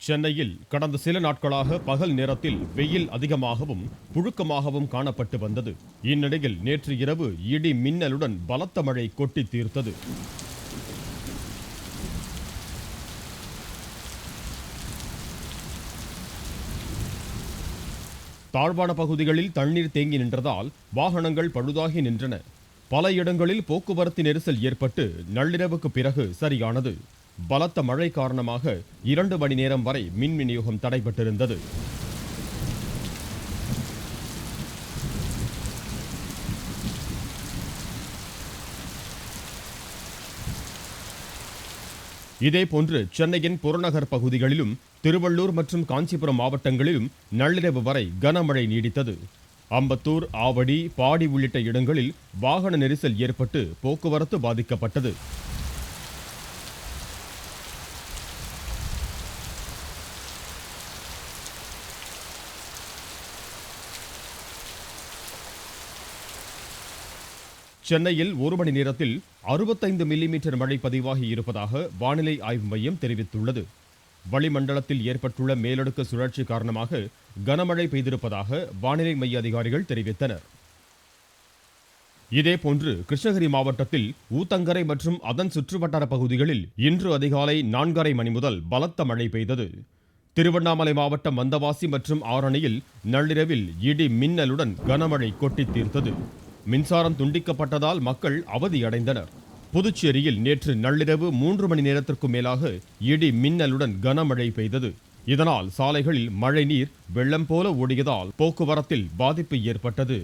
சென்னையில் கடந்த சில நாட்களாக பகல் நேரத்தில் வெயில் அதிகமாகவும் புழுக்கமாகவும் காணப்பட்டு வந்தது. இந்நிலையில் நேற்று இரவு இடி மின்னலுடன் பலத்த மழை கொட்டி தீர்த்தது. தாழ்வான பகுதிகளில் தண்ணீர் தேங்கி நின்றதால் வாகனங்கள் பழுதாகி நின்றன. பல இடங்களில் போக்குவரத்து நெரிசல் ஏற்பட்டு நள்ளிரவுக்கு பிறகு சரியானது. பலத்த மழை காரணமாக 2 மணி நேரம் வரை மின் விநியோகம் தடைபட்டிருந்தது. இதேபோன்று சென்னையின் புறநகர் பகுதிகளிலும் திருவள்ளூர் மற்றும் காஞ்சிபுரம் மாவட்டங்களிலும் நள்ளிரவு வரை கனமழை நீடித்தது. அம்பத்தூர், ஆவடி, பாடி உள்ளிட்ட இடங்களில் வாகன நெரிசல் ஏற்பட்டு போக்குவரத்து பாதிக்கப்பட்டது. சென்னையில் 1 மணி நேரத்தில் 65 மில்லிமீட்டர் மழை பதிவாகி இருப்பதாக வானிலை ஆய்வு மையம் தெரிவித்துள்ளது. வளிமண்டலத்தில் ஏற்பட்டுள்ள மேலடுக்கு சுழற்சி காரணமாக கனமழை பெய்திருப்பதாக வானிலை மைய அதிகாரிகள் தெரிவித்தனர். இதேபோன்று கிருஷ்ணகிரி மாவட்டத்தில் ஊத்தங்கரை மற்றும் அதன் சுற்றுவட்டார பகுதிகளில் இன்று அதிகாலை 4:30 மணி முதல் பலத்த மழை பெய்தது. திருவண்ணாமலை மாவட்டம் வந்தவாசி மற்றும் ஆரணியில் நள்ளிரவில் இடி மின்னலுடன் கனமழை கொட்டி தீர்த்தது. மின்சாரம் துண்டிக்கப்பட்டதால் மக்கள் அவதியடைந்தனர். புதுச்சேரியில் நேற்று நள்ளிரவு 3 மணி நேரத்திற்கும் மேலாக இடி மின்னலுடன் கனமழை பெய்தது. இதனால் சாலைகளில் மழைநீர் வெள்ளம் போல ஓடியதால் போக்குவரத்தில் பாதிப்பு ஏற்பட்டது.